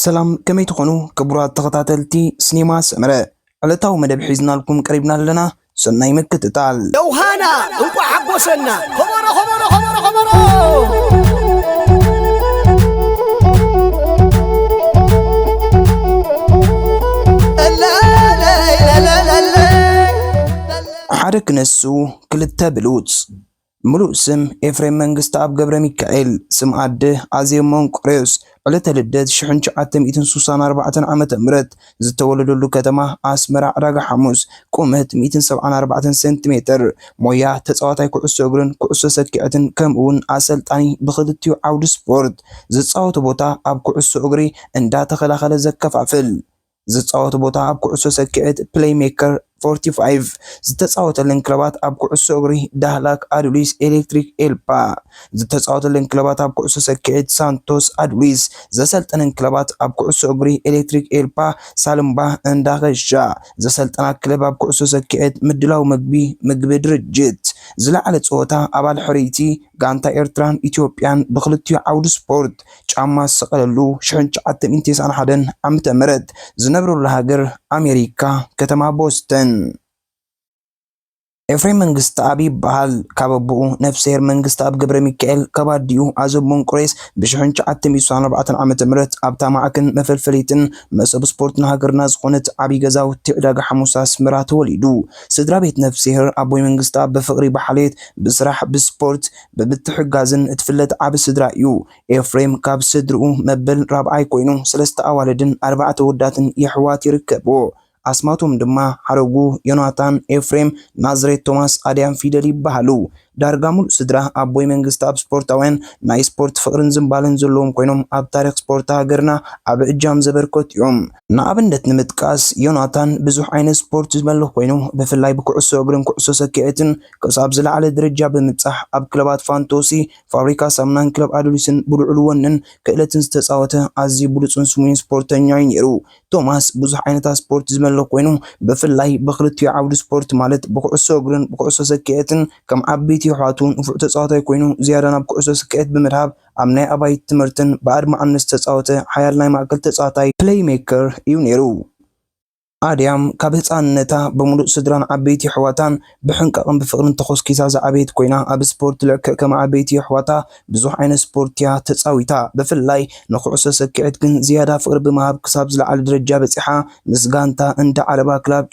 سلام كمي تخونو كبرات تغطاتلتي سينما سمرة علتاو مدب حيزنا لكم قريبنا لنا سناي مكة تال يوهانا انكو حقو سنة خبرو حرك نسو كلتا بلوتس ملو اسم إفريم منغست أب قبر ميكائيل سم عده عزيم مونقريوس علتا لدد شحنش عتم إتن سوسان 4 عامة مرت زتولدو اللو كتما عاسمرع راق حموس قومت 174 سنتيمتر مويا تتصواتاي كعسو اقرن كعسو سكيعتن كمون عسلطاني بخدتيو عود سبورت زتصوت بوتا أب كعسو اقري اندا تخلاخل زكفافل زتصوت بوتا أب كعسو سكيعت بلاي ميكر 45 زتصاوتلن كلبات أب كعسو اقري دهلاك أدوليس إلكتريك إلبا زتصاوتلن كلبات أب كعسو سكيعت سانتوس أدوليس زسلطنن كلبات أب كعسو اقري إلكتريك إلبا سالمبا انداغشا زسلطنا كلب أب كعسو سكيعت مدلاو مقبي درجت زلعل صوتا أبال حريتي غانتا إيرتران إثيوبيان بخلتيو عود سبورت ጫማ سقللو شحنش عتم انتيس عن حدن عمت مرد زنبرو لهاجر أمريكا كتما بوستن إفريم منغست أبي بحال كاببو نفسير منغست أب قبر ميكائيل كباديو عزب منقريس بشحنش عتم يسوان 4 عامة مرت أبتا معكن مفلفليتن مسأب سبورت نهاجر ناز خونت عبي غزاو تعداق حموساس مرات وليدو سدرا بيت نفسير أبوي منغست أب بفقري بحاليت بسراح بسبورت ببتحقازن اتفلت عب سدرائيو إفريم كاب سدرو مبل رابعي كوينو 3 أوالدن 4 وداتن يحوات يركبو أسماتهم دما حرقو يوناتان إفريم نازريت توماس أديان فيدلي بحالو دارغامول سدرا أبوي منغست أب سبورتاوين ناي سبورت فقرن زنبالن زلوم كوينوم أب تاريخ سبورتا هاجرنا أب إجام زبركوت يوم نابندت نمتكاس يوناتان بزوح عين سبورت زملو كوينو بفلاي بكعسو اقرن كعسو سكيعتن كساب زل على درجة بمتصح أب كلبات فانتوسي فابريكا سامنان كلب أدوليسن بلعلوانن كإلتن ستساوته عزي بلوتسن سمين سبورتن يعينيرو توماس بزوح عينتا سبورت زملو كوينو بفلاي بخلتي عود سبورت مالت بكعسو اقرن بكعسو سكيعتن كم عبيت يحواتون وفق تصاوتاي كوينو زيادة بكعسو سكيعت بمرهاب أمناء أبايت تمرتن بعد ما أنس تصاوته حيال لاي معقل تصاوتاي بلاي ميكر يونيرو أديام كابتان نتا بملؤ سدران عبيتي حواتان بحنققن بفقرن تخص كيساز عبيت كوينا أب سبورت لك كما عبيتي حواتا بزوح عين سبورتيا تتصاويتا بفلاي نخعص سكعت كن زيادة فقر بمهاب كساب زلعال درجة بصحة مسغانتا انت على كلاب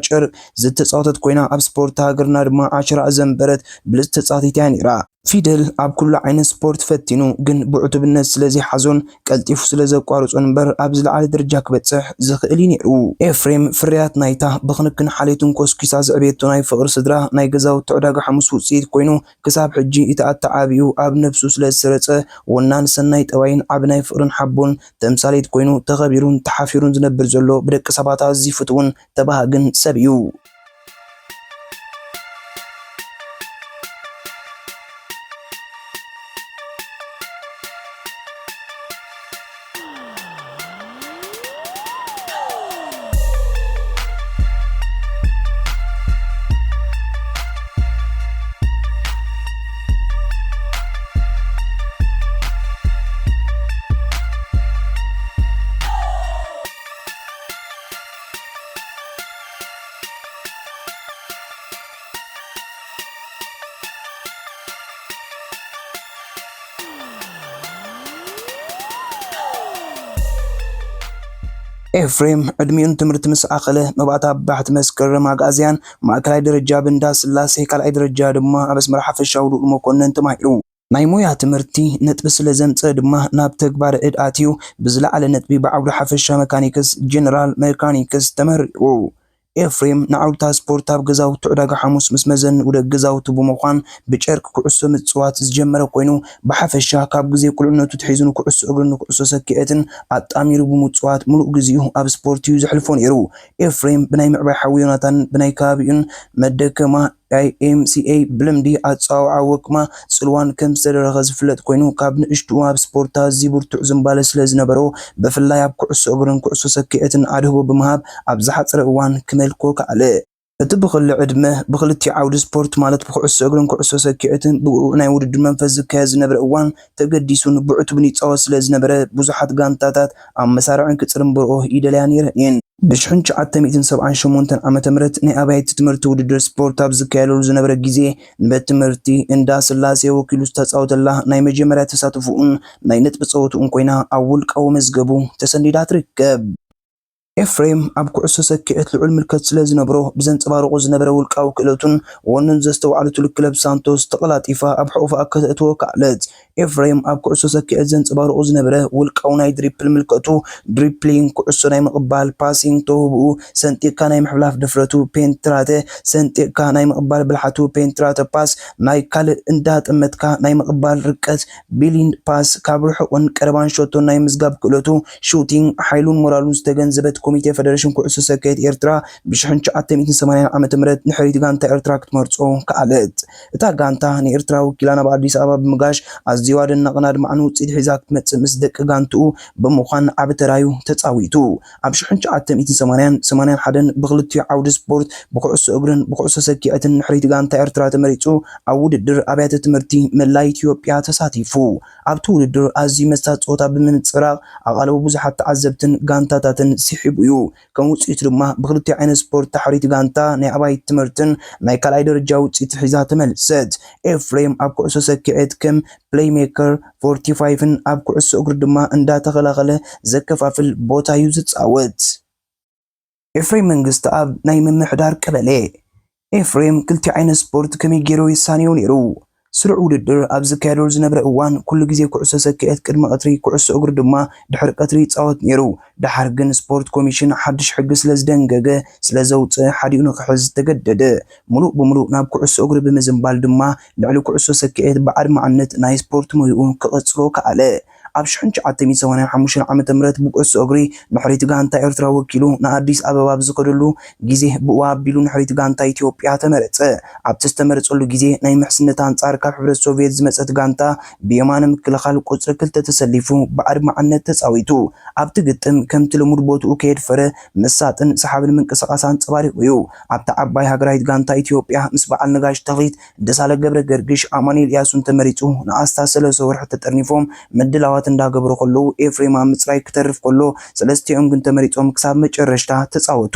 شرق زد تصاوتت كوينا أب سبورتا قرنا رما 10 أزنبرت بلز تصاوتي تاني را فيدل أب كل عين سبورت فتينو جن بعتب الناس سلازي حزون كالتيفو سلازي قارص انبر أبزل على درجة كبتصح زخيلين يرو إفريم فريات نايتا بخنكن حاليتون كوس كيساز عبيتو ناي فقر صدرا ناي قزاو تعداق حموس وصيد كوينو كساب حجي إتاعت تعابيو أب نفسو سلاز سرطة ونان سنايت أوين أب ناي فقرن حبون تمثاليت كوينو تغبيرون تحافيرون زنبر زلو بدك سباتا زيفتون تباهجن سبيو إفريم عدميون تمرت مسعقله مبعتا بحت مسكر ماغازيان ما كلاي درجة بندا سلاسي كلاي درجة دما بس مرحف الشاولو المكونن تمايرو ناي مويا تمرتي نتبس لزمت دما ناب تكبار اداتيو بزلا على نتبي بعود حفشة ميكانيكس جنرال ميكانيكس تمرو إفريم نعودتا سبورتا بغزاو تعداق حموس مسمزن ودق غزاو تبو مخان بچرك كعسو متصوات زجمره كوينو بحفشا كاب غزي كلنتو تحيزنو كعسو اقرنو كعسو سكيئتن أطاميرو بمتصوات ملو غزيو أب سبورتيو زحلفون يرو إفريم بناي معباي حويوناتان بناي كابيون مدكما IMCA بلمدي أتصاو عوكما سلوان كم سدر غزفلت كوينو كاب نشتو أب سبورتا زيبور تعزم بالس لزنبرو بفلاي أب كعسو اقرن كعسو سكيئتن عدهو بمهاب أب زحات سرقوان كمال كوك عليه بخل عدمه بخلتي عود سبورت مالت بخص أجرن كعص سكعتن بناي ورد منفذ كاز نبر أوان تقديسون بعت بني تواصل از نبر بزحت جانتات عم مسارعن كترن بروه إيدلانير ين بشحنش عتميتن 78 عام تمرت نأبايت تمرت ودر سبورت أبز كالو زنبر جزء نبت تمرتي إنداس اللاسي وكيلو ستاوت الله ناي مجمرة تساتفون ناي نتبصوتون كوينا أول قوم زجبو تسنديدات ركب إفريم أبكو عسسك كأت العلم الكتسلز نبره بزنت بارغوز نبره والكاو كلتون وننزستو على الكلب سانتوس تقلات إفا أبحو فأكت وكعلت إفريم أبكو عسسك كأت زنت بارغوز نبره والكاو ناي دريبل ملكتو دريبلين كعسو ناي مقبال باسينج توبو سنتي كان ناي محلاف دفرتو بينتراته سنتي كان ناي مقبال بلحتو بينتراته باس ناي كال اندات أمتكا ناي مقبال ركت بيلين باس كابرحو ونكربان شوتو ناي مزقاب كلتو شوتين حيلون مرالون ستغنزبت كوميتي فدريشن كعسو سكيت إرترا بشحنش عتميتن 80 عام تمرت نحريت غانتا إرترا كتمرصو كعلت إتا غانتا ني إرترا وكيلانا بأديس أباب مغاش أزديواد النقناد معنو تسيد حزاك تمتس مسدق غانتو بمخان عبترايو تتصاويتو بشحنش عتميتن 80 حدن بغلتي عود سبورت بكعسو أجرن بكعسو سكيتن نحريت غانتا إرترا تمريتو عود الدر أبيات تمرتي ملاي إثيوبيا تساتيفو عبتو الدر أزي مستات صوتا بمنصرا أغلب بزحت تعذبتن غانتاتن سحب يو كم وصيت لما بغلتي عين سبورت تحريت غانتا ناي عباي تمرتن ناي كلاي درجه وصيت حيزا تملست إفريم أب كعسو سكعت كم بلاي ميكر 45 أب كعسو أجر دما اندا تغلغله زكفافل بوتا يوزت عوت إفريم منغست أب ناي ممحدار قبله إفريم كلتي عين سبورت كمي جيرو يسانيو نيرو سرع ودر أبز كارول زنبر أوان كل جزء كعسو سكيت كرم قطري كعسو أجر دما دحر قطري تصاوت نيرو دحرجن سبورت كوميشن حدش حق سلازدنججة سلازوت حديون كحز تجدد ملوك بملوك ناب كعسو أجر بمزنبال دما لعلو كعسو سكيت بعد معنت ناي سبورت ميون كقصلو كعلى أبشحنش عتمي سوانا حموشن عم تمرت بقص أجري نحريت جانتا إرترا وكيلو نأديس أبا بزقدلو جزء بواب بيلو نحريت جانتا إثيوبيا تمرت عبتستمرت قلو جزء ناي محسن تانصار كاب حبر السوفيت زمت جانتا بيمان مكل خالق قصر كل تتسلفو بعد معنت تساويتو عبتقتم كم تلمود بوتو كيد فره مساتن سحاب المنقسقاسان صباري ويو عبت عباي هاجرايت جانتا إثيوبيا مسبع النقاش تغيت دسالة جبر جرجش أماني الياسون تمريتو نأستا سلسو ورحة ترنيفهم مدلوات እንዳ ገብሩ ከሉ ኤፍሬም አምጽራይ ከተርፍ ከሉ ሰለስቲኦም ግን ተመሪጾም ክሳብ መጨረሽታ ተጻወቱ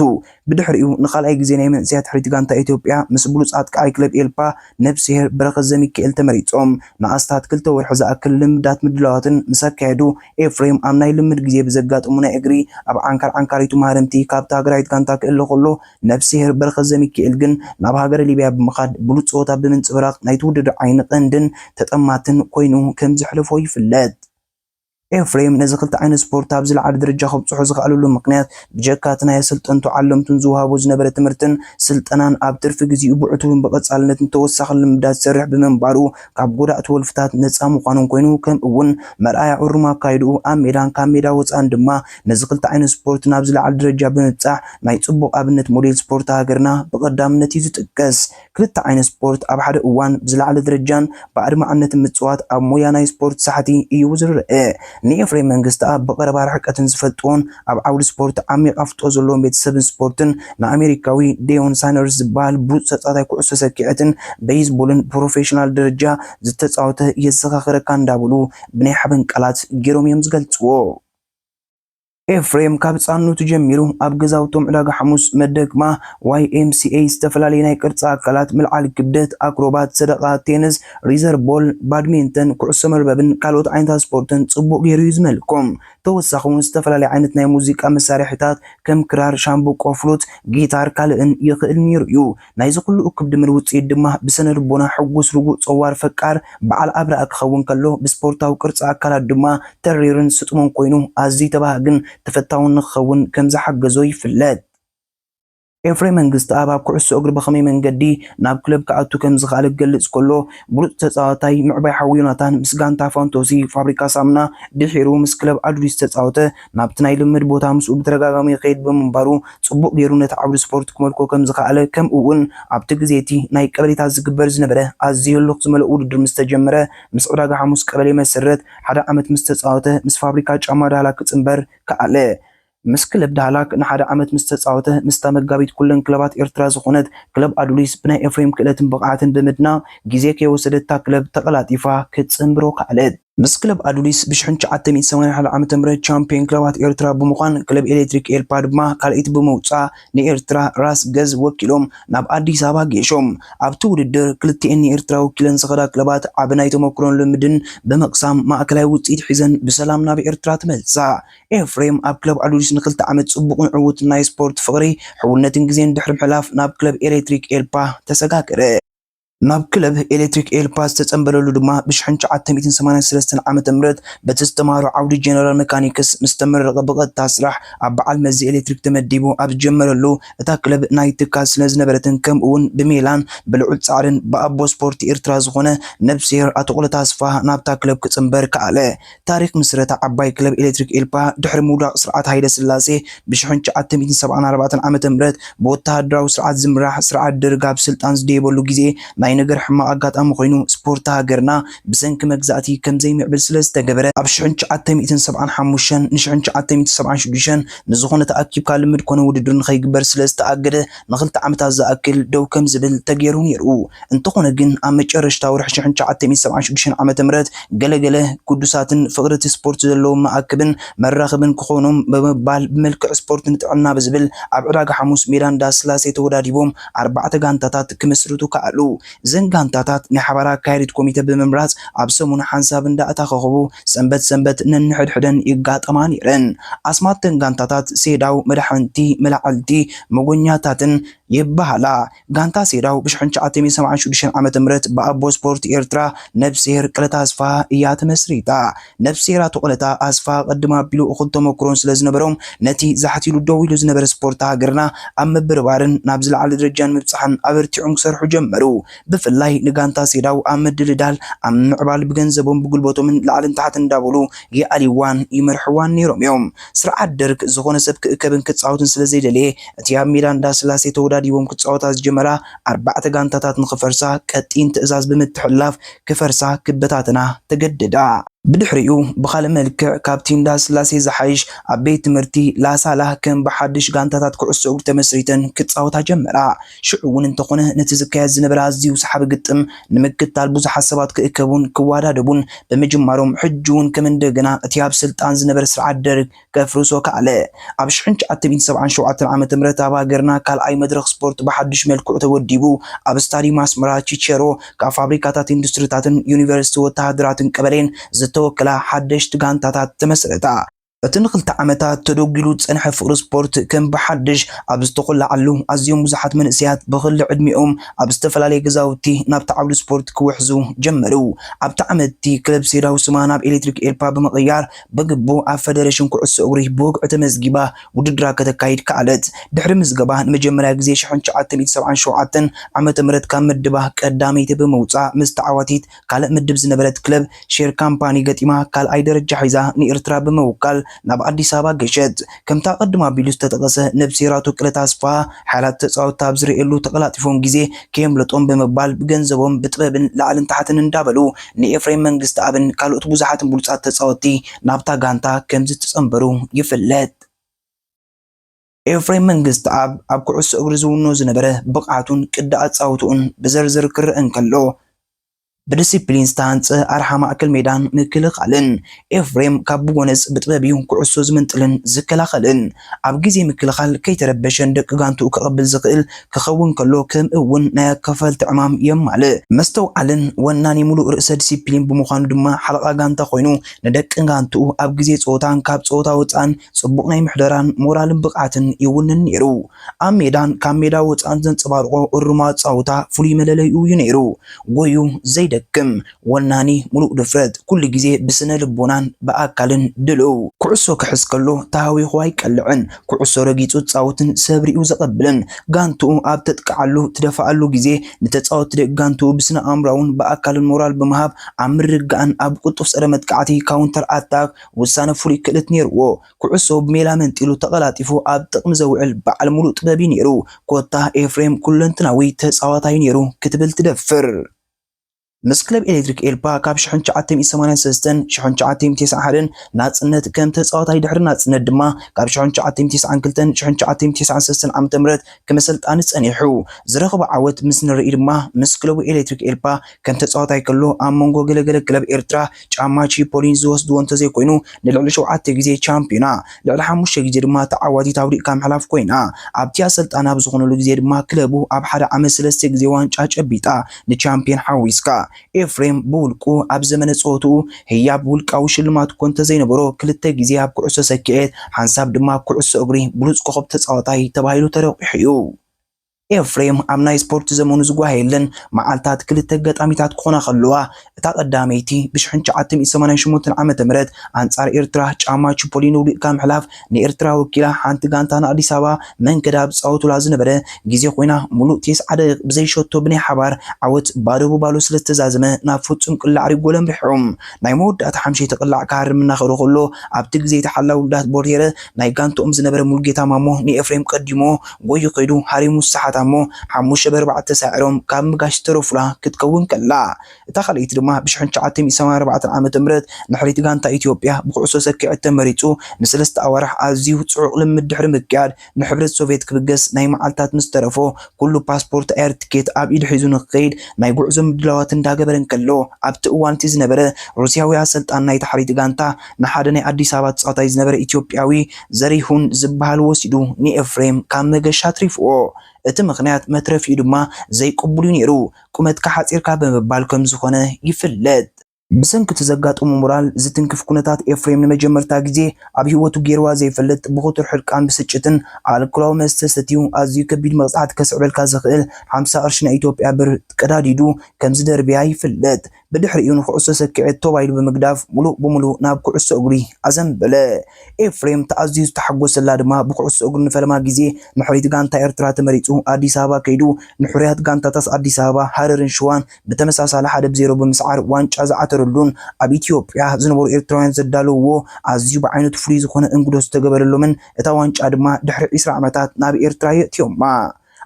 ብድሕሪኡ ንኻልኣይ ግዜ ናይ መንስያት ሕሪት ጋንታ ኢትዮጵያ ምስ ብሉጻት ቃይ ክለብ ኤልፓ ነብስሄር በረኸት ዘሚካኤል ተመሪጾም ንኣስታት ክልተ ወርሒ ዝኣክል ልምዳት ምድላዋትን ምስ ኣካየዱ ኤፍሬም ኣብ ናይ ልምድ ግዜ ብዘጋጥሙ ናይ እግሪ ኣብ ዓንካሪቱ ማህረምቲ ካብታ ሃገራዊት ጋንታ ክእለ ከሎ ነብስሄር በረኸት ዘሚካኤል ግን ናብ ሃገረ ሊብያ ብምኻድ ብሉጽ ፆታ ብምንጽብራቕ ናይ ትውድድ ዓይኒ ቀንድን ተጠማትን ኮይኑ ከም ዝሕልፎ ይፍለጥ إفريم نزخلت عين سبورت أبزل على درجة خبص حزق قالوا له مقنعات بجكاتنا يا سلطان تعلمتن زوها وزنبرة تمرتن سلطانان أبتر في جزء بعتهم بقص على نت توسخ المدات سرح بمنبارو كعب قرأت والفتات نتسام قانون كوينو كم أون مرأي عرما كايدو أميران كاميرا وصان دما نزخلت عين سبورت نابزل على درجة بنتسع ما يتصبو أبنت موديل سبورت هاجرنا بقدام نتيجة تكس كلت عين سبورت أبحر أوان بزل على درجان بعد ما عنت متسوات أب مويانا سبورت ساحتي يوزر نيفري منغست أب بقرب حركة زفتون أب عود سبورت عميق أفتو زلون بيت سبن سبورتن نا أمريكاوي ديون ساينرز بال بوت ستاتاي كعسو سكيعتن بيسبولن بروفيشنال درجة زتتصاوته يزخخر كان دابلو بني حبن قلات جيروم يمزغلصو إفريم كابتسانو تجميرو أبجزاوتم علاج حموس مدقما YMCA استفلالي ناي قرص أكلات ملعال كبدت أكروبات صدقات تنس ريزر بول بادمينتن كعسو مرببن كالوت عينتا سبورتن صبو غيرو يزملكم توسخون استفلالي عينتنا موزيكا مسارحتات كم كرار شامبو قفلوت جيتار كالئن يخئل نيريو نايزو كل أكب دمر وصيد دمه بسن ربونا حقوس رقو صوار فكار بعال أبرا أكخون كالو بسبورتاو قرص أكلات دما تريرن ستمون قوينو أزي تباهجن تفتاون نخون كم زحجزو يفلت إفريم منغست أبا كعسو أقرب خمي من قدي ناب كلب كعدتو كم زغالب قلص كله بروت تتصاوتاي معباي حويوناتان مسقان تافانتوسي فابريكا سامنا دحيرو مس كلب عدويس تتصاوته نابتناي لمد بوتا مسو بترغاغامي قيد بمنبارو صبوق غيرو نتعبد سبورت كملكو كم زغاله كم اون اب تغزيتي ناي قبليتا زغبر زنبره ازي لوق زمل ودر مستجمره مس عراغا حموس قبلي مسرت حدا عمت مستتصاوته مس فابريكا ጫማ ዳላ ክጽምበር ከአለ ምስ ክለብ ዳህላክ ንሓደ ዓመት ምስ ተፃወተ ምስታ መጋቢት ኩለን ክለባት ኤርትራ ዝኾነት ክለብ ኣዱሊስ ብናይ ኤፍሬም ክእለትን ብቕዓትን ብምድና ግዜ ከይወሰደታ ክለብ ተቐላጢፋ ክትፅንብሮ ካለት። ምስ ክለብ ኣዱሊስ ብ1981 ዓ.ም ቻምፒዮን ክለባት ኤርትራ ብምዃን ክለብ ኤሌክትሪክ ኤልፓ ድማ ካልኢት ብምውፃእ ንኤርትራ ራስ ገዝ ወኪሎም ናብ ኣዲስ ኣበባ ጌሾም። ኣብቲ ውድድር ክልቲአን ንኤርትራ ወኪለን ዝኸዳ ክለባት ዓብ ናይ ተመክሮን ልምድን በመቕሳም ማእከላይ ውፅኢት ሒዘን ብሰላም ናብ ኤርትራ ትመልሳ። ኤፍሬም ኣብ ክለብ ኣዱሊስ ንክልተ ዓመት ጽቡቕን ዕዉትን ናይ ስፖርት ፍቕሪ ሕውነትን ግዜን ድሕሪ ምሕላፍ ናብ ክለብ ኤሌክትሪክ ኤልፓ ተሰጋገረ። ናብ ክለብ ኤሌክትሪክ ኤልፓ ዝተጸምበለሉ ድማ ብ1983 ዓመተ ምህረት በቲ ዝተማሃሮ ዓውዲ ጀነራል መካኒክስ ምስ ተመረቀ ብቐጥታ ስራሕ ኣብ በዓል መዚ ኤሌክትሪክ ተመዲቡ ኣብ ጀመረሉ እታ ክለብ ናይ ትካል ስለ ዝነበረትን ከምኡ እውን ብሜላን ብልዑል ጻዕርን ብኣቦ ስፖርት ኤርትራ ዝኾነ ነብሴር ኣቶቁለታ ኣስፋ ናብታ ክለብ ክጽምበር ከኣለ። ታሪክ ምስረታ ዓባይ ክለብ ኤሌክትሪክ ኤልፓ ድሕሪ ምውዳቕ ስርዓት ሃይለ ስላሴ ብ1974 ዓመተ ምህረት ብወተሃደራዊ ስርዓት ዝምራሕ ስርዓት ደርግ ኣብ ስልጣን ዝደየበሉ ግዜ ናይ ነገር ሕማቅ ኣጋጣሚ ኮይኑ ስፖርት ሃገርና ብሰንኪ መግዛእቲ ከም ዘይምዕብል ስለ ዝተገበረ ኣብ 1975 ን1976 ንዝኾነ ተኣኪብካ ልምድ ኮነ ውድድር ንኸይግበር ስለ ዝተኣገደ ንኽልተ ዓመታት ዝኣክል ደው ከም ዝብል ተገይሩ ነይሩ። እንተኾነ ግን ኣብ መጨረሻ ወርሒ 1976 ዓመተ ምህረት ገለገለ ቅዱሳትን ፍቕርቲ ስፖርት ዘለዎም መኣክብን መራኽብን ክኾኖም በመባል ብመልክዕ ስፖርት ንጥዕና ብዝብል ኣብ ዕዳጋ ሐሙስ ሜዳ እንዳስላሴ ተወዳዲቦም 4 ጋንታታት ክመስርቱ ከኣሉ። እዘን ጋንታታት ናይ ሓባራ ኣካየዲት ኮሚቴ ብምምራፅ ኣብ ሰሙን ሓንሳብ እንዳኣተኸኸቡ ሰንበት ነንሕድሕደን ይጋጠማ ነይረን። ኣስማተን ጋንታታት ሴዳው፣ መድሓንቲ፣ መላዕልቲ፣ መጎኛታትን ይባሃላ። ጋንታ ሴዳው ብ1976 ዓመተ ምህረት ብኣቦ ስፖርት ኤርትራ ነብሴር ቅለታ ኣስፋ እያ ተመስሪታ። ነብሴር ኣቶቁለታ ኣስፋ ቀድማ ኣቢሉ እኹል ተመክሮን ስለ ዝነበሮም ነቲ ዛሕቲሉ ደው ኢሉ ዝነበረ ስፖርት ሃገርና ኣብ ምብርባርን ናብ ዝለዓለ ደረጃን ምብፃሕን ኣበርቲዖም ክሰርሑ ጀመሩ። ብፍላይ ንጋንታ ሴዳው ኣብ ምድልዳል ኣብ ምዕባል ብገንዘቦም ብጉልበቶምን ላዕልን ታሕትን እንዳበሉ ይኣሊዋን ይመርሕዋን ነይሮም እዮም። ስርዓት ደርግ ዝኾነ ሰብ ክእከብን ክፃወትን ስለ ዘይደለየ እቲ ኣብ ሜዳ እንዳስላሴ ተወዳዲቦም ክፃወታ ዝጀመራ 4 ጋንታታት ንኽፈርሳ ቀጢን ትእዛዝ ብምትሕልላፍ ክፈርሳ ክበታተና ተገደዳ። ብድሕሪኡ ብኻልእ መልክዕ ካብቲ እንዳስላሴ ዝሓይሽ ኣብ ቤት ትምህርቲ ላሳላ ከም ብሓድሽ ጋንታታት ኩዕሶ እግሪ ተመስሪተን ክፃወታ ጀመራ። ሽዑ እውን እንተኾነ ነቲ ዝካየድ ዝነበረ ኣዝዩ ሰሓቢ ግጥም ንምክትታል ብዙሓት ሰባት ክእከቡን ክዋዳደቡን ብምጅማሮም ሕጂ እውን ከም እንደገና እቲ ኣብ ስልጣን ዝነበረ ስርዓት ደርግ ከፍርሶ ከኣለ። ኣብ 1977 ዓመተ ምህረት ኣብ ሃገርና ካልኣይ መድረኽ ስፖርት ብሓድሽ መልክዑ ተወዲቡ ኣብ ስታዲየም ኣስመራ ቺቸሮ ካብ ፋብሪካታት ኢንዱስትሪታትን ዩኒቨርሲቲ ወተሃደራትን ቀበሌን ዝተወከላ ሓደሽቲ ጋንታታት ተመስረታ። እቲ ንክልተ ዓመታት ተደጊሉ ፀንሐ ፍቅሪ ስፖርት ከም ብሓድሽ ኣብ ዝተቆላዓሉ ኣዝዮም ብዙሓት መንእሰያት ብክሊ ዕድሚኦም ኣብ ዝተፈላለየ ገዛውቲ ናብቲ ዓውዲ ስፖርት ክውሕዙ ጀመሩ። ኣብቲ ዓመቲ ክለብ ሴዳው ስማ ናብ ኤሌክትሪክ ኤልፓ ብምቕያር በግቡ ኣብ ፌደሬሽን ኩዕሶ እግሪ ብውግዕ ተመዝጊባ ውድድራ ከተካይድ ከኣለት። ድሕሪ ምዝገባ ንመጀመርያ ግዜ 1977 ዓመተ ምህረት ካብ ምድባ ቀዳመይቲ ብምውፃእ ምስ ተዓዋቲት ካልእ ምድብ ዝነበረት ክለብ ሼር ካምፓኒ ገጢማ ካልኣይ ደረጃ ሒዛ ንኤርትራ ብምውካል ናብ ኣዲስ ኣበባ ገሸት። ከምታ ቀድማ ቢሉ ዝተጠቀሰ ነብሴራቱ ቅለታ ኣስፋ ሓያላት ተፃወታ ኣብ ዝርኤሉ ተቀላጢፎም ግዜ ከየምለጦም ብምባል ብገንዘቦም ብጥበብን ላዕልን ታሕትን እንዳበሉ ንኤፍሬም መንግስቲ ኣብን ካልኦት ብዙሓትን ብሉፃት ተፃወቲ ናብታ ጋንታ ከም ዝተፀምበሩ ይፍለጥ። ኤፍሬም መንግስቲ ኣብ ኩዕሶ እግሪ ዝውኖ ዝነበረ ብቕዓቱን ቅዲ ኣፃውቱን ብዘርዝር ክርአ እንከሎ ብዲሲፕሊን ዝተሃንፀ ኣርሓ ማእከል ሜዳን ምክልኻልን ኤፍሬም ካብ ብጎነፅ ብጥበቢዩ ኩዕሶ ዝምንጥልን ዝከላኸልን ኣብ ግዜ ምክልኻል ከይተረበሸን ደቂ ጋንትኡ ክቐብል ዝኽእል ክኸውን ከሎ ከም እውን ናይ ኣካፈልቲ ዕማም የማልእ መስተውዓልን ወናኒ ሙሉእ ርእሰ ዲሲፕሊን ብምዃኑ ድማ ሓለቓ ጋንታ ኮይኑ ንደቂ ጋንትኡ ኣብ ግዜ ፀወታን ካብ ፀወታ ወፃን ፅቡቕ ናይ ምሕደራን ሞራልን ብቕዓትን ይውንን ነይሩ። ኣብ ሜዳን ካብ ሜዳ ወፃን ዘንፀባርቆ እሩማት ፀወታ ፍሉይ መለለይኡ እዩ ነይሩ። ጎዩ ዘይደክም ወናኒ ሙሉእ ድፍረት ኩሉ ግዜ ብስነ ልቦናን ብኣካልን ድልው ኩዕሶ ክሕዝ ከሎ ታሃዊኹ ኣይቀልዕን ኩዕሶ ረጊፁ ፃውትን ሰብሪኡ ዘቐብልን ጋንትኡ ኣብ ተጥቅዓሉ ትደፋኣሉ ግዜ ንተፃወቲ ደቂ ጋንትኡ ብስነ ኣእምሮውን ብኣካልን ሞራል ብምሃብ ኣብ ምርግጋእን ኣብ ቁጡፍ ፀረ መጥቃዕቲ ካውንተር ኣታክ ውሳነ ፍሉይ ክእለት ነይርዎ። ኩዕሶ ብሜላ መንጢሉ ተቐላጢፉ ኣብ ጥቕሚ ዘውዕል በዓል ሙሉእ ጥበቢ ነይሩ። ኮታ ኤፍሬም ኩለንትናዊ ተፃዋታይ ነይሩ ክትብል ትደፍር። ምስ ክለብ ኤሌክትሪክ ኤልፓ ካብ 1983 1991 ናጽነት ከም ተጻዋታይ ድሕሪ ናጽነት ድማ ካብ 1992 1993 ዓ.ም ከመሰልጣኒ ጸኒሑ ዝረኸበ ዓወት ምስ ንርኢ ድማ ምስ ክለብ ኤሌክትሪክ ኤልፓ ከም ተጻዋታይ ከሎ ኣብ መንጎ ገለገለ ክለብ ኤርትራ ጫማ ቺፖሊን ዝወስድዎ እንተዘይኮይኑ ንልዕሊ 7 ግዜ ቻምፒዮና ልዕሊ 5 ግዜ ድማ ተዓዋቲት ኣውዲቕካ ምሕላፍ ኮይና ኣብቲ ኣሰልጣና ብዝኾነሉ ግዜ ድማ ክለቡ ኣብ ሓደ ዓመት 3 ግዜ ዋንጫ ጨቢጣ ንቻምፒዮን ሓዊስካ ኤፍሬም ብውልቁ ኣብ ዘመነ ጾቱ ህያብ ውልቃዊ ሽልማት ኮንተ ዘይነበሮ ክልተ ግዜ ኣብ ኩዕሶ ሰኪዔት ሓንሳብ ድማ ኩዕሶ እግሪ ብሉጽ ኮኸብ ተጻዋታይ ተባሂሉ ተረቂሑ እዩ። ኤፍሬም ኣብ ናይ ስፖርት ዘመኑ ዝጓየለን መዓልታት ክልተ ገጣሚታት ክኾና ከለዋ እታ ቀዳመይቲ ብ1988 ዓመተ ምህረት አንጻር ኤርትራ ጫማ ቺፖሊን ውልቅካ ምሕላፍ ንኤርትራ ወኪላ ሓንቲ ጋንታ ንኣዲስ ኣበባ መንገዳ ብፃወቱላ ዝነበረ ግዜ ኮይና ሙሉእ 90 ብዘይሸቶ ብናይ ሓባር ዓወት ባዶ ብባሎ ስለተዛዘመ ናብ ፍጹም ቅላዕ ሪጎሎም ሪሖም ናይ መወዳእታ ሓምሸይ ተቅላዕ ካርም እናኸሩ ከሎ ኣብቲ ግዜ ተሓላው ውልዳት ቦርቴረ ናይ ጋንቶኦም ዝነበረ ሙልጌታ ማሞ ንኤፍሬም ቀዲሞ ጎዩ ከይዱ ሃሪሙ ሰሓታ ሞ 5-4 ሳዕሮም ካብ ምጋሽ ተረፍላ ክትከውን ከላ እታ ካልእቲ ድማ ብ1984 ዓመተ ምህረት ንሕሪት ጋንታ ኢትዮጵያ ብኩዕሶ ሰኪዔት ተመሪጹ ንሰለስተ ኣዋርሕ ኣዝዩ ጽዑቕ ልምድ ድሕሪ ምክያድ ንሕብረት ሶቪየት ክብገስ ናይ መዓልታት ምስ ተረፎ ኩሉ ፓስፖርት ኤር ቲኬት ኣብ ኢዱ ሒዙ ንኽኸይድ ናይ ጉዕዞ ምድላዋት እንዳገበረን ከሎ ኣብቲ እዋን እቲ ዝነበረ ሩስያዊ ኣሰልጣን ናይ ታሕሪት ጋንታ ንሓደ ናይ ኣዲስ ኣበባ ተጻዋታይ ዝነበረ ኢትዮጵያዊ ዘሪሁን ዝበሃል ወሲዱ ንኤፍሬም ካብ መገሻ ትሪፍዎ እቲ ምኽንያት መትረፊኡ ድማ ዘይቅብሉ ነይሩ ቁመትካ ሓፂርካ በመባል ከም ዝኾነ ይፍለጥ። ብሰንኪ ተዘጋጠሙ ሞራል ዝትንክፍ ኩነታት ኤፍሬም ንመጀመርታ ግዜ ኣብ ህይወቱ ገይርዋ ዘይፈልጥ ብኹቱር ሕርቃን ብስጭትን ኣልኮላዊ መስተ ሰትዩ ኣዝዩ ከቢድ መቕጻዕቲ ከስዕበልካ ዝኽእል 50 ቅርሺ ናይ ኢትዮጵያ ብር ቀዳዲዱ ከም ዝደርብያ ይፍለጥ። ብድሕሪኡ ንኩዕሶ ሰኪዔት ተባይሉ ብምግዳፍ ሙሉእ ብሙሉእ ናብ ኩዕሶ እግሪ ኣዘንበለ። ኤፍሬም ተኣዝዩ ዝተሓጎሰላ ድማ ብኩዕሶ እግሪ ንፈለማ ግዜ ንሕሪት ጋንታ ኤርትራ ተመሪጹ ኣዲስ ኣበባ ከይዱ ንሕርያት ጋንታታት ኣዲስ ኣበባ ሃረርን ሸዋን ብተመሳሳሊ 1-0 ብምስዓር ዋንጫ ዝዓተረሉን ኣብ ኢትዮጵያ ዝነበሩ ኤርትራውያን ዘዳለውዎ ኣዝዩ ብዓይነቱ ፍሉይ ዝኾነ እንግዶ ዝተገበረሎምን እታ ዋንጫ ድማ ድሕሪ 20 ዓመታት ናብ ኤርትራ የእትዮማ።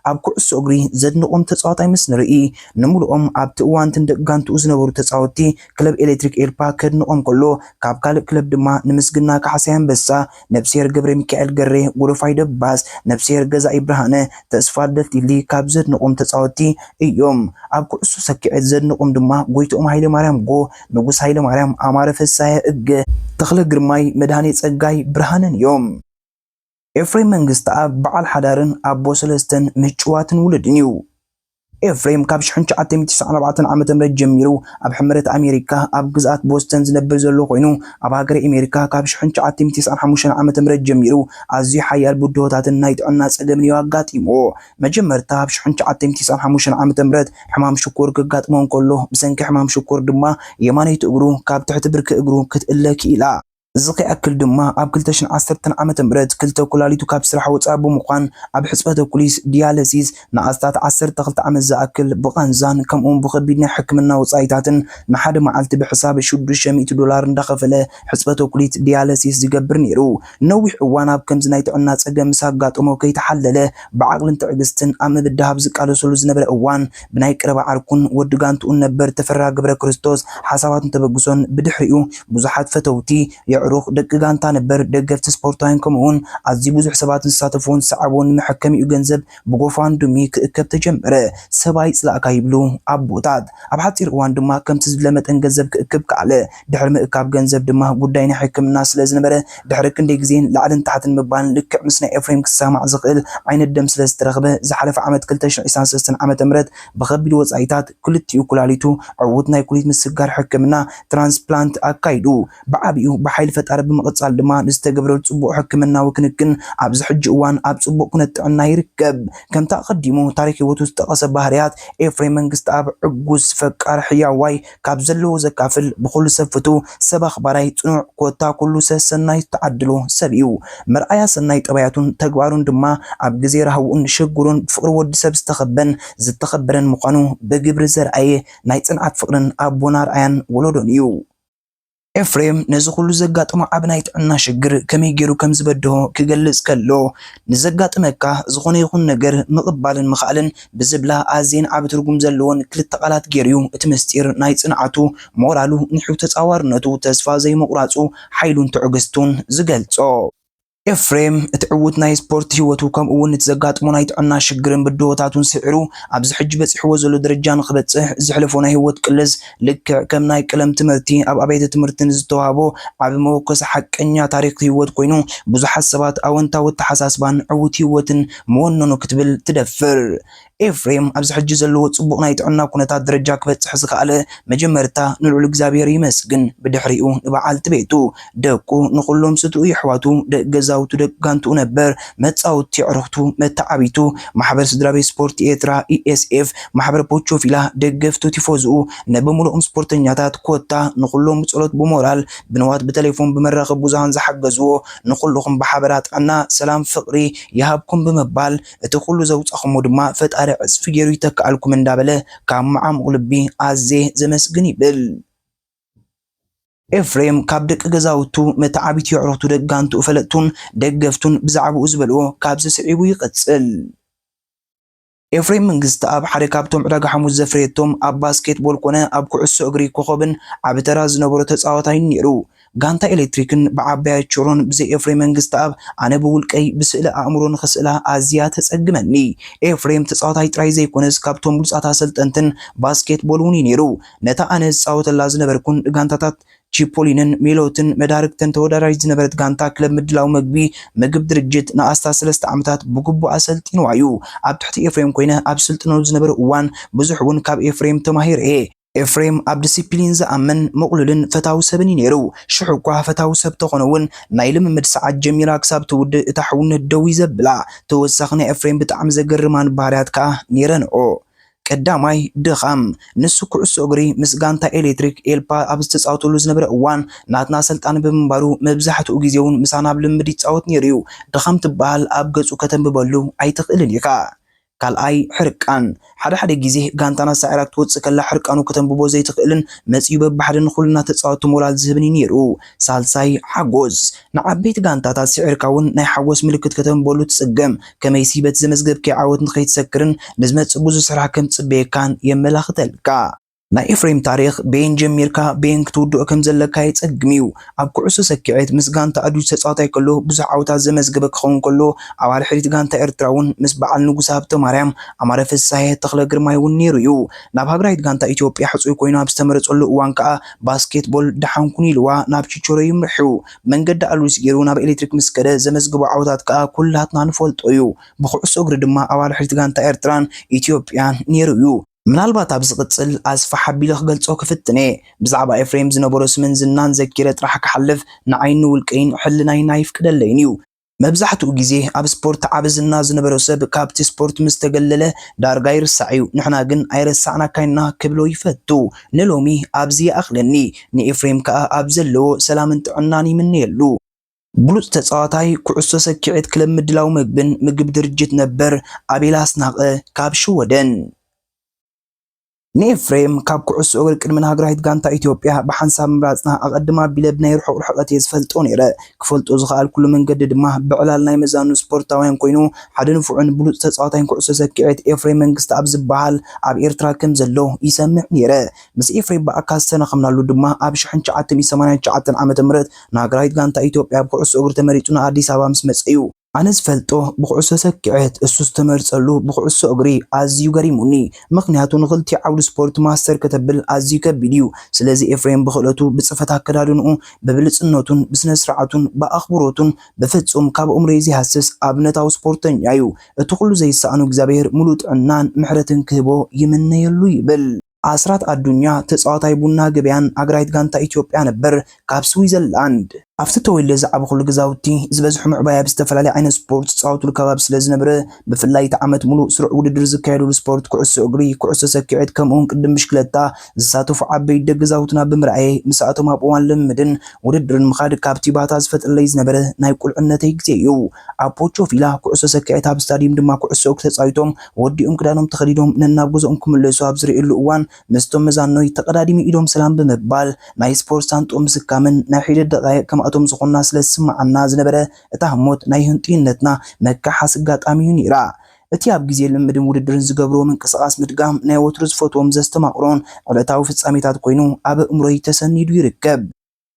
ኣብ ኩዕሶ እግሪ ዘድንቆም ተጻዋታይ ምስ ንርኢ ንሙሉኦም ኣብቲ እዋን ደቂ ጋንትኡ ዝነበሩ ተጻወቲ ክለብ ኤሌክትሪክ ኤልፓ ከድንቆም ከሎ ካብ ካልእ ክለብ ድማ ንምስግና ካሕሳይ ኣንበሳ፣ ነብስሄር ገብረ ሚካኤል ገሬ፣ ጉረፋይ ደባስ፣ ነብስሄር ገዛኢ ብርሃነ፣ ተስፋ ደልቲሊ ካብ ዘድንቆም ተጻወቲ እዮም። ኣብ ኩዕሶ ሰኪዔት ዘድንቆም ድማ ጎይቶኦም ሃይለ ማርያም ጎ፣ ንጉስ ሃይለ ማርያም፣ ኣማረ ፈሳየ እገ፣ ተኽለ ግርማይ፣ መድሃኔ ጸጋይ ብርሃነን እዮም። ኤፍሬም መንግስቲ ኣብ በዓል ሓዳርን ኣቦ ሰለስተን ምጭዋትን ውልድን እዩ። ኤፍሬም ካብ 1994 ዓመተ ምህረት ጀሚሩ ኣብ ሕምረት ኣሜሪካ ኣብ ግዝኣት ቦስተን ዝነብር ዘሎ ኮይኑ ኣብ ሃገረ ኣሜሪካ ካብ 1995 ዓመተ ምህረት ጀሚሩ ኣዝዩ ሓያል ብድሆታትን ናይ ጥዕና ጸገምን ኣጋጢምዎ። መጀመርታ ኣብ 1995 ዓመተ ምህረት ሕማም ሽኮር ከጋጥሞን ከሎ ብሰንኪ ሕማም ሽኮር ድማ የማነይቲ እግሩ ካብ ትሕቲ ብርኪ እግሩ ክትእለ ክኢላ። እዚ ከይኣክል ድማ ኣብ 2010 ዓመተ ምህረት ክልተ ኩላሊቱ ካብ ስራሕ ወፃ ብምዃን ኣብ ሕጽበተ ኩሊስ ዲያሊሲስ ንኣስታት 12 ዓመት ዝኣክል ብቐንዛን ከምኡውን ብከቢድ ናይ ሕክምና ወጻኢታትን ንሓደ መዓልቲ ብሕሳብ $600 እንዳኸፈለ ሕጽበተ ኩሊት ዲያሊሲስ ዝገብር ነይሩ። ነዊሕ እዋን ኣብ ከምዚ ናይ ጥዕና ጸገም ምስ ኣጋጠሞ ከይተሓለለ ብዓቕልን ትዕግስትን ኣብ ምብድሃብ ዝቃለሰሉ ዝነበረ እዋን ብናይ ቀረባ ዓርኩን ወዲ ጋንትኡን ነበር ተፈራ ገብረ ክርስቶስ ሓሳባትን ተበግሶን ብድሕሪኡ ብዙሓት ፈተውቲ ሩኽ ደቂ ጋንታ ነበር ደገፍቲ ስፖርታውያን ከምኡውን ኣዝዩ ብዙሕ ሰባት ዝሳተፉን ሰዓቦን ንመሐከሚኡ ገንዘብ ብጎፋንዱሚ ክእከብ ተጀመረ። ሰብኣይ ጽላእካ ይብሉ ኣቦታት ኣብ ሓፂር እዋን ድማ ከምቲ ዝለመጠን ገንዘብ ክእክብ ከኣለ። ድሕሪ ምእካብ ገንዘብ ድማ ጉዳይ ናይ ሕክምና ስለ ዝነበረ ድሕሪ ክንደይ ግዜን ላዕልን ታሕትን ምባልን ልክዕ ምስ ናይ ኤፍሬም ክሰማዕ ዝኽእል ዓይነት ደም ስለ ዝተረኽበ ዝሓለፈ ዓመት 2023 ዓመተ ምህረት ብከቢድ ወጻኢታት ክልቲኡ ኩላሊቱ ዕውት ናይ ኩሊት ምስጋር ሕክምና ትራንስፕላንት ኣካይዱ። ብዓብዩ ብሓይሊ ፈጣሪ ብምቕጻል ድማ ንዝተገብረሉ ጽቡቕ ሕክምናዊ ክንክን ኣብዚ ሕጂ እዋን ኣብ ጽቡቕ ኩነት ጥዕና ይርከብ። ከምታ ቀዲሙ ታሪክ ህይወቱ ዝጠቐሰ ባህርያት ኤፍሬም መንግስቲ ኣብ ዕጉስ ፈቃር ሕያዋይ ካብ ዘለዎ ዘካፍል ብኩሉ ሰፍቱ ሰብ ኣኽባራይ ጽኑዕ ኮታ ኩሉ ሰብ ሰናይ ተዓድሎ ሰብ እዩ። መርኣያ ሰናይ ጠባያቱን ተግባሩን ድማ ኣብ ግዜ ረሃቡን ሽግሩን ብፍቕሪ ወዲ ሰብ ዝተኸበን ዝተኸበረን ምዃኑ ብግብሪ ዘርአየ ናይ ጽንዓት ፍቕርን ኣቦና ኣርኣያን ወለዶን እዩ። ኤፍሬም ነዚ ኩሉ ዘጋጥሞ ዓብ ናይ ጥዕና ሽግር ከመይ ገይሩ ከም ዝበድሆ ክገልጽ ከሎ ንዘጋጥመካ ዝኾነ ይኹን ነገር ምቕባልን ምኽኣልን ብዝብላ ኣዝየን ዓብ ትርጉም ዘለዎን ክልተ ቃላት ገይሩ እቲ ምስጢር ናይ ጽንዓቱ ሞራሉ ንሕው ተጻዋርነቱ ተስፋ ዘይምቑራጹ ሓይሉን ትዕግስቱን ዝገልጾ ኤፍሬም እቲ ዕውት ናይ ስፖርት ህይወቱ ከምኡውን እቲ ዘጋጥሞ ናይ ጥዕና ሽግርን ብድሆታቱን ስዒሩ ኣብዚ ሕጂ በፂሕዎ ዘሎ ደረጃ ንኽበፅሕ ዝሕለፎ ናይ ህይወት ቅልስ ልክዕ ከም ናይ ቀለም ትምህርቲ ኣብ ኣባይተ ትምህርትን ዝተዋህቦ ዓብ መወከሲ ሓቀኛ ታሪክ ህይወት ኮይኑ ብዙሓት ሰባት ኣወንታዊ ኣተሓሳስባን ዕውት ህይወትን መወነኑ ክትብል ትደፍር ኤፍሬም ኣብዚ ሕጂ ዘለዎ ጽቡቕ ናይ ጥዕና ኩነታት ደረጃ ክበፅሕ ዝከኣለ መጀመርታ ንልዑል እግዚኣብሔር ይመስግን ብድሕሪኡ ንበዓልቲ ቤቱ ደቁ ንኹሎም ስቱኡ ይሕዋቱ ገዛውቱ ደቂ ጋንትኡ ነበር መጻወቲ ዕረኽቱ መተዓቢቱ ማሕበር ስድራቤት ስፖርት ኤርትራ ኢኤስኤፍ ማሕበር ፖቾፊላ ደገፍቱ ቲፎዝኡ ነብሙሉኦም ስፖርተኛታት ኮታ ንኹሎም ብጸሎት ብሞራል ብንዋት ብቴሌፎን ብመራኸቢ ብዙሃን ዝሓገዝዎ ንኹልኹም ብሓበራ ጥዕና ሰላም ፍቕሪ ይሃብኩም ብምባል እቲ ኩሉ ዘውጻኹሞ ድማ ፈጣሪ ዕፅፊ ገይሩ ይተካኣልኩም እንዳበለ ካብ መዓሙቕ ልቢ ኣዜ ዘመስግን ይብል ኤፍሬም ካብ ደቂ ገዛውቱ መተዓቢት ይዕረኽቱ ደጋንቱ ፈለጥቱን ደገፍቱን ብዛዕባኡ ዝበልዎ ካብ ዝስዒቡ ይቕጽል ኤፍሬም መንግስቲ ኣብ ሓደ ካብቶም ዕዳጋ ሐሙስ ዘፍሬቶም ኣብ ባስኬትቦል ኮነ ኣብ ኩዕሶ እግሪ ኮኸብን ዓብ ተራ ዝነበሮ ተጻዋታይ ነይሩ ጋንታ ኤሌክትሪክን ብዓባይ ቾሮን ብዘይ ኤፍሬም መንግስቲ ኣብ ኣነ ብውልቀይ ብስእለ ኣእምሮ ንኽስእላ ኣዝያ ተጸግመኒ ኤፍሬም ተጻዋታይ ጥራይ ዘይኮነስ ካብቶም ብሉጻት ኣሰልጠንትን ባስኬትቦል እውን ነይሩ ነታ ኣነ ዝጻወተላ ዝነበርኩን ጋንታታት ቺፖሊንን ሜሎትን መዳርክተን ተወዳዳሪት ዝነበረት ጋንታ ክለብ ምድላው ምግብ ድርጅት ንኣስታ 3 ዓመታት ብግቡእ ኣሰልጢንዋ እዩ ኣብ ትሕቲ ኤፍሬም ኮይነ ኣብ ስልጥነቱ ዝነበረ እዋን ብዙሕ እውን ካብ ኤፍሬም ተማሂረ ኤፍሬም ኣብ ዲሲፕሊን ዝኣምን መቕሉልን ፈታዊ ሰብን ነይሩ ሽዑ እኳ ፈታዊ ሰብ ተኾነውን ናይ ልምምድ ሰዓት ጀሚራ ክሳብ ትውድእ እታ ሕውነት ደው ይዘብላ ተወሳኺ ናይ ኤፍሬም ብጣዕሚ ዘገርማን ባህርያት ከዓ ነይረንኦ ቀዳማይ ድኻም ንሱ ኩዕሶ እግሪ ምስ ጋንታ ኤሌክትሪክ ኤልፓ ኣብ ዝተጻወተሉ ዝነበረ እዋን ናትና ሰልጣን ብምንባሩ መብዛሕትኡ ግዜ እውን ምሳና ኣብ ልምምድ ይጻወት ነይሩ እዩ ድኻም ትበሃል ኣብ ገጹ ከተንብበሉ ኣይትኽእልን ኢኻ ካልኣይ ሕርቃን ሓደ ግዜ ጋንታና ሳዕራ ክትወፅእ ከላ ሕርቃኑ ከተንብቦ ዘይትኽእልን መፅዩ በባሕደን ኩልና ተጻወቱ ሞራል ዝህብኒ ነይሩ ሳልሳይ ሓጎስ ንዓበይቲ ጋንታታት ስዒርካ እውን ናይ ሓጎስ ምልክት ከተንብበሉ ትጽገም ከመይ ሲበት ዘመዝገብከ ዓወት ንኸይትሰክርን ንዝመጽእ ብዙሕ ስራሕ ከም ጽበየካን የመላኽተልካ ናይ ኤፍሬም ታሪክ ቤን ጀሚርካ ቤን ክትውድኦ ከም ዘለካ ይጸግሚው ኣብ ኩዕሶ ሰኪዔት ምስ ጋንታ ኣዱጅ ተጻዋታይ ከሎ ብዙሕ ዓወታት ዘመዝገበ ክኸውን ከሎ ኣባል ሕሪት ጋንታ ኤርትራ እውን ምስ በዓል ንጉስ ሃብተ ማርያም ኣማረ ፍሳሐ ተኽለ ግርማይ እውን ነይሩ እዩ ናብ ሃገራዊት ጋንታ ኢትዮጵያ ሕጹይ ኮይኑ ኣብ ዝተመረጸሉ እዋን ከዓ ባስኬትቦል ድሓንኩን ኢልዋ ናብ ቺቾሮ ይምርሑ መንገዲ ኣልዊስ ገይሩ ናብ ኤሌክትሪክ ምስ ከደ ዘመዝገቡ ዓወታት ከዓ ኩላትና ንፈልጦ እዩ ብኩዕሶ እግሪ ድማ ኣባል ሕሪት ጋንታ ኤርትራን ኢትዮጵያን ነይሩ እዩ ምናልባት ኣብ ዝቕጽል ኣስፋ ሓቢለ ክገልጾ ክፍትነ ብዛዕባ ኤፍሬም ዝነበሮ ስምን ዝናን ዘኪረ ጥራሕ ክሓልፍ ንዓይኒ ውልቀይን ሕልናይን ኣይፍቅደለይን እዩ መብዛሕትኡ ግዜ ኣብ ስፖርት ዓብ ዝና ዝነበረ ሰብ ካብቲ ስፖርት ምስ ተገለለ ዳርጋ ይርሳዕ እዩ ንሕና ግን ኣይረሳዕናካይና ክብሎ ይፈቱ ንሎሚ ኣብዚ ይኣኽለኒ ንኤፍሬም ከዓ ኣብ ዘለዎ ሰላምን ጥዕናን ይምነየሉ ብሉጽ ተጻዋታይ ኩዕሶ ሰኪዔት ክለብ ምድላው ምግብ ድርጅት ነበር ኣቤላ ኣስናቐ ካብ ሽወደን ንኤፍሬም ካብ ኩዕሶ እግሪ ቅድሚ ሃገራዊት ጋንታ ኢትዮጵያ ብሓንሳብ ምራጽና ኣቐድማ ቢለብ ናይ ርሑቕ ርሕቐት ዝፈልጦ ነይረ ክፈልጦ ዝኽኣል ኩሉ መንገዲ ድማ ብዕላል ናይ መዛኑ ስፖርታውያን ኮይኑ ሓደ ንፉዕን ብሉጽ ተጻዋታይ ኩዕሶ ሰኪዔት ኤፍሬም መንግስቲ ኣብ ዝበሃል ኣብ ኤርትራ ከም ዘሎ ይሰምዕ ነይረ ምስ ኤፍሬም በኣካል ዝተነኸምናሉ ድማ ኣብ 1989 ዓመተ ምህረት ንሃገራዊት ጋንታ ኢትዮጵያ ብኩዕሶ እግሪ ተመሪጹ ንኣዲስ ኣበባ ምስ መጸ እዩ ኣነ ዝፈልጦ ብኩዕሶ ሰኪዔት እሱ ዝተመርጸሉ ብኩዕሶ እግሪ ኣዝዩ ገሪሙኒ ምክንያቱ ንኽልቲኡ ዓውዲ ስፖርት ማስተር ከተብል ኣዝዩ ከቢድ እዩ ስለዚ ኤፍሬም ብኽእለቱ ብጽፈት ኣከዳድንኡ ብብልጽነቱን ብስነ ስርዓቱን ብኣኽብሮቱን ብፍጹም ካብ እምሮይ ዘይሃስስ ኣብነታዊ ስፖርተኛ እዩ እቲ ኩሉ ዘይሰኣኑ እግዚኣብሔር ሙሉእ ጥዕናን ምሕረትን ክህቦ ይምነየሉ ይብል ኣስራት ኣዱኛ ተጻዋታይ ቡና ገበያን ሃገራዊት ጋንታ ኢትዮጵያ ነበር ካብ ስዊዘርላንድ ኣብቲ ተወይለ ዝዓበ ኩሉ ገዛውቲ ዝበዝሑ ምዕባያ ብዝተፈላለየ ዓይነት ስፖርት ዝፃወትሉ ከባቢ ስለ ዝነበረ ብፍላይ እቲ ዓመት ሙሉእ ስሩዕ ውድድር ዝካየደሉ ስፖርት ኩዕሶ እግሪ፣ ኩዕሶ ሰኪዔት ከምኡውን ቅድም ብሽክለታ ዝሳተፉ ዓበይቲ ደገ ገዛውትና ብምርኣየ ምስኣቶም ኣብ እዋን ልምምድን ውድድርን ምኻድ ካብቲ ባታ ዝፈጥረለይ ዝነበረ ናይ ቁልዕነተይ ግዜ እዩ። ኣብ ፖቾ ፊላ ኩዕሶ ሰኪዔት ኣብ ስታድዮም ድማ ኩዕሶ እግሪ ተፃዊቶም ወዲኦም ክዳኖም ተኸዲዶም ነናብ ገዝኦም ክምለሱ ኣብ ዝርእየሉ እዋን ምስቶም መዛኖይ ተቀዳዲሚ ኢዶም ሰላም ብምባል ናይ ስፖርት ሳንጦ ምስካምን ናይ ሒደት ደቃይቅ እቶም ዝኾና ስለስማዓና ዝነበረ እታ ህሞት ናይ ህንጥይነትና መካሓስ ኣጋጣሚ እዩ ነይራ። እቲ ኣብ ግዜ ልምድን ውድድርን ዝገብሮ ምንቅስቃስ ምድጋም ናይ ወትሩ ዝፈትዎም ዘስተማቕሮን ዕለታዊ ፍጻሜታት ኮይኑ ኣብ እምሮይ ተሰኒዱ ይርከብ።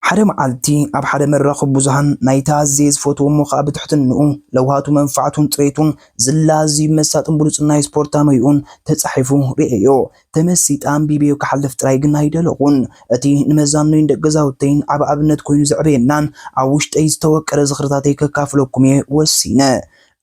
ሓደ መዓልቲ ኣብ ሓደ መራኸቢ ብዙሃን ናይታ ኣዝየ ዝፈትዎ እሞ ከዓ ብትሕትንኡ ለውሃቱ መንፋዕቱን ፅሬቱን ዝላዚ መሳጥን ብሉፅን ናይ ስፖርት መይኡን ተፃሒፉ ርአዮ። ተመሲጣ ኣንቢብዮ ክሓልፍ ጥራይ ግን ኣይደለኹን። እቲ ንመዛነዩን ደገ ገዛውተይን ዓብ ኣብነት ኮይኑ ዘዕብየናን ኣብ ውሽጠይ ዝተወቀረ ዝኽርታተይ ከካፍለኩም እየ ወሲነ።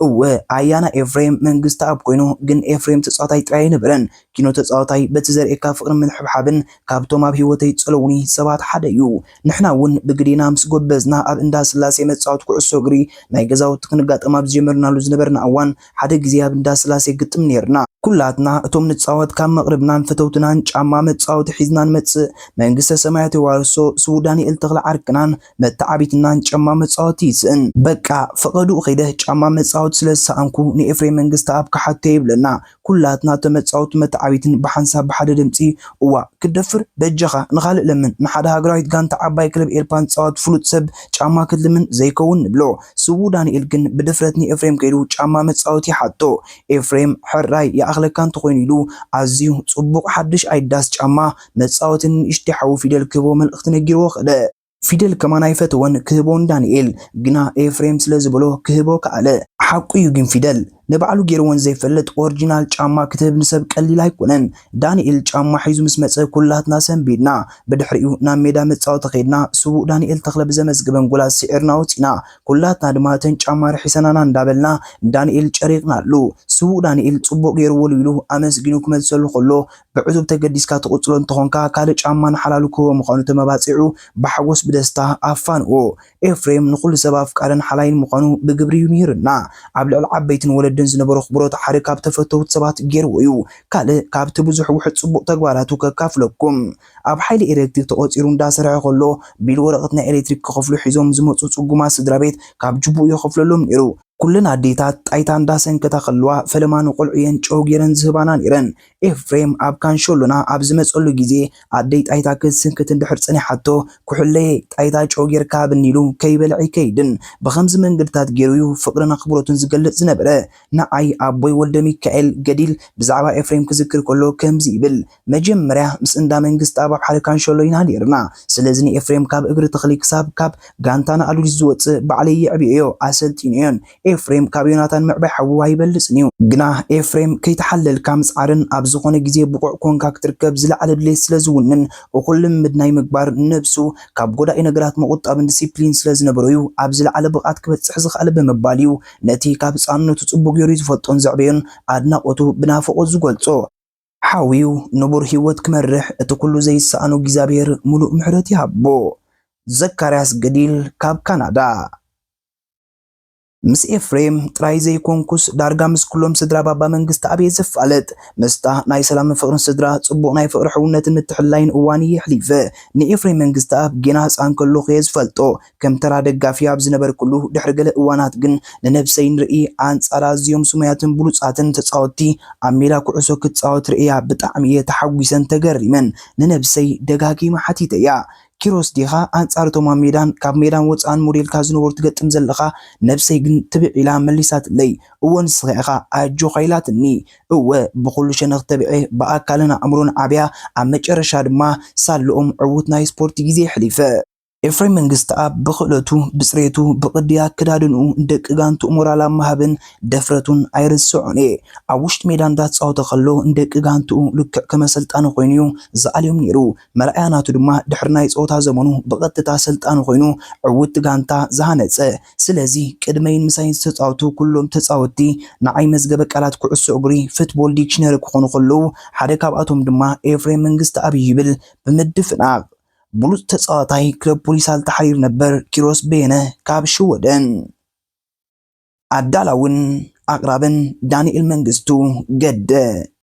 እወ ኣያና ኤፍሬም መንግስቲ ኣብ ኮይኑ ግን ኤፍሬም ተፃዋታይ ጥራይ አይነበረን። ኪኖ ተፃዋታይ በቲ ዘርእየካ ፍቅርን ምትሕብሓብን ካብቶም ኣብ ሂወተይ ፀለውኒ ሰባት ሓደ እዩ። ንሕና እውን ብግዴና ምስ ጎበዝና ኣብ እንዳ ስላሴ መፃወቲ ኩዕሶ እግሪ ናይ ገዛውቲ ክንጋጠም ኣብ ዝጀመርናሉ ዝነበርና እዋን ሓደ ግዜ ኣብ እንዳ ስላሴ ግጥም ነርና። ኩላትና እቶም ንፃወት ካብ መቅረብናን ፈተውትናን ጫማ መፃወቲ ሒዝና ንመፅእ መንግስተ ሰማያት የዋርሶ ስቡ ዳንኤል ተክለ ዓርቅናን መተዓቢትናን ጫማ መፃወቲ ይስእን። በቃ ፈቀዱ ኸይደ ጫማ መፃወቲ ስለዝሰኣንኩ ንኤፍሬም መንግስቲ ኣብ ካሓቶ ይብለና። ኩላትና ተመፃወቱ መተዓቢትን ብሓንሳብ ብሓደ ድምፂ እዋ ክደፍር በጀኻ ንኻልእ ለምን ንሓደ ሃገራዊት ጋንታ ዓባይ ክለብ ኤርፓን ፃወት ፍሉጥ ሰብ ጫማ ክትልምን ዘይከውን ንብሎ። ስቡ ዳንኤል ግን ብድፍረት ንኤፍሬም ከይዱ ጫማ መፃወቲ ሓቶ። ኤፍሬም ሕራይ የኣኽለካ እንተኮይኑ ኢሉ ኣዝዩ ፅቡቅ ሓድሽ ኣይዳስ ጫማ መፃወትን ንእሽቲ ሓዊ ፊደል ክህቦ መልእኽቲ ነጊርዎ ኸደ። ፊደል ከማን ኣይፈትወን ክህቦን ዳንኤል ግና ኤፍሬም ስለ ዝብሎ ክህቦ ከኣለ። ሓቂ እዩ ግን ፊደል ንባዕሉ ገይርዎን ዘይፈልጥ ኦሪጂናል ጫማ ክትህብ ንሰብ ቀሊል ኣይኮነን። ዳንኤል ጫማ ሒዙ ምስ መፀ ኩላትና ሰንቢድና። ብድሕሪኡ ናብ ሜዳ መፃወቲ ኸይድና ስቡእ ዳንኤል ተክለ ብዘመዝግበን ጎላት ስዒርና ወፂና። ኩላትና ድማ ተን ጫማ ርሒሰናና እንዳበልና ዳንኤል ጨሪቕናሉ። ስቡእ ዳንኤል ፅቡቅ ገይርዎ ኢሉ ኣመስጊኑ ክመልሰሉ ከሎ ብዕቱብ ተገዲስካ ተቁፅሎ እንትኾንካ ካልእ ጫማ ንሓላሉ ክህቦ ምዃኑ ተመባፂዑ ብሓጎስ ብደስታ ኣፋንኦ። ኤፍሬም ንኩሉ ሰብ ኣፍቃርን ሓላይን ምዃኑ ብግብሪ እዩ ምሂርና። ኣብ ልዕሊ ዓበይትን ወለድን ዝነበሮ ክብሮት ሓደ ካብ ተፈተውት ሰባት ገይርዎ እዩ። ካልእ ካብቲ ብዙሕ ውሕድ ፅቡቅ ተግባራቱ ከካፍለኩም። ኣብ ሓይሊ ኤሌክትሪክ ተቆፂሩ እንዳሰርሐ ከሎ ቢል ወረቐት ናይ ኤሌክትሪክ ክኸፍሉ ሒዞም ዝመፁ ፅጉማት ስድራ ቤት ካብ ጅቡኡ ይኸፍለሎም ነይሩ። ኩለን ኣዴታት ጣይታ እንዳሰንከታ ከልዋ ፈለማን ቆልዑየን ጨው ገይረን ዝህባና ነይረን። ኤፍሬም ኣብ ካንሸሎና ኣብ ዝመፀሉ ግዜ ኣደይ ጣይታ ክትስንክት እንድሕር ፀኒሓቶ ኩሕለየ ጣይታ ጨው ጌርካ ብኒሉ ከይበልዕ ከይድን። ብኸምዚ መንገድታት ገይሩ እዩ ፍቅርን ኣኽብሮትን ዝገልፅ ዝነበረ። ንዓይ ኣቦይ ወልደ ሚካኤል ገዲል ብዛዕባ ኤፍሬም ክዝክር ከሎ ከምዚ ይብል። መጀመርያ ምስ እንዳ መንግስቲ ኣብ ሓደ ካንሸሎ ኢና ነርና። ስለዚ ንኤፍሬም ካብ እግሪ ተኽሊ ክሳብ ካብ ጋንታና ኣሉሊስ ዝወፅእ ባዕለይ የዕብዮ ኣሰልጢንዮን። ኤፍሬም ካብ ዮናታን ምዕባይ ሓዊ ኣይበልፅን እዩ። ግና ኤፍሬም ከይተሓለልካ ምፅዓርን ኣብ ዝኾነ ግዜ ብቁዕ ኮንካ ክትርከብ ዝለዓለ ድሌት ስለዝውንን እኹል ልምምድ ናይ ምግባር ነብሱ ካብ ጎዳኢ ነገራት ምቁጣብን ዲሲፕሊን ስለዝነበረ እዩ ኣብ ዝለዓለ ብቕዓት ክበፅሕ ዝኽኣለ ብምባል እዩ ነቲ ካብ ህፃንነቱ ፅቡቅ ገይሩ ዝፈልጦን ዘዕብዮን ኣድናቆቱ ብናፍቖት ዝገልፆ። ሓዊው ንቡር ሂወት ክመርሕ እቲ ኩሉ ዘይሰኣኖ እግዚኣብሔር ሙሉእ ምሕረት ይሃቦ። ዘካርያስ ገዲል ካብ ካናዳ። ምስ ኤፍሬም ጥራይ ዘይኮንኩስ ዳርጋ ምስ ኩሎም ስድራ ባባ መንግስቲ ኣብየ ዘፋለጥ ምስታ ናይ ሰላምን ፍቅርን ስድራ ፅቡቅ ናይ ፍቅሪ ሕውነትን ምትሕላይን እዋን ይሕሊፈ። ንኤፍሬም መንግስቲ ኣብ ጌና ህፃን ከሎ ኸየ ዝፈልጦ ከም ተራ ደጋፊ ኣብ ዝነበር ኩሉ ድሕሪ ገለ እዋናት ግን ንነብሰይ ንርኢ ኣንጻር ኣዝዮም ስሙያትን ብሉፃትን ተፃወቲ ኣብ ሜዳ ኩዕሶ ክትፃወት ርእያ ብጣዕሚ እየ ተሓጒሰን ተገሪመን። ንነብሰይ ደጋጊማ ሓቲተያ ኪሮስ ዲኻ ኣንጻርቶም ኣብ ሜዳን ካብ ሜዳን ወፃን ሞዴልካ ዝነበሩ ትገጥም ዘለኻ ነብሰይ ግን ትብዒላ መሊሳትለይ። እወ ንስኻ ኢኻ ኣጆ ኸይላትኒ። እወ ብኩሉ ሸነኽ ተብዐ ብኣካልን ኣእምሮን ዓብያ ኣብ መጨረሻ ድማ ሳልኦም ዕዉት ናይ ስፖርት ግዜ ሕሊፈ። ኤፍሬም መንግስቲ ኣብ ብኽእለቱ ብፅሬቱ ብቅዲ ኣከዳድንኡ ንደቂ ጋንትኡ ሞራል ኣመሃብን ደፍረቱን ኣይርስዖን እየ። ኣብ ውሽጢ ሜዳ እንዳተፃወተ ከሎ ንደቂ ጋንትኡ ልክዕ ከመሰልጣኒ ኮይኑ ዝኣልዮም ነይሩ። መርኣያናቱ ድማ ድሕሪ ናይ ፀወታ ዘመኑ ብቐጥታ ሰልጣኒ ኮይኑ ዕውት ጋንታ ዝሃነፀ። ስለዚ ቅድመይን ምሳይን ዝተፃወቱ ኩሎም ተፃወቲ ንዓይ መዝገበ ቃላት ኩዕሶ እግሪ ፉትቦል ዲክሽነሪ ክኾኑ ከለዉ ሓደ ካብኣቶም ድማ ኤፍሬም መንግስቲ ኣብይ ይብል ብምድፍናቕ بلوز تصاطاي كلب بوليسال تحرير نبر كيروس بينه كاب شودن عدالاون أقربن دانيال منجستو قد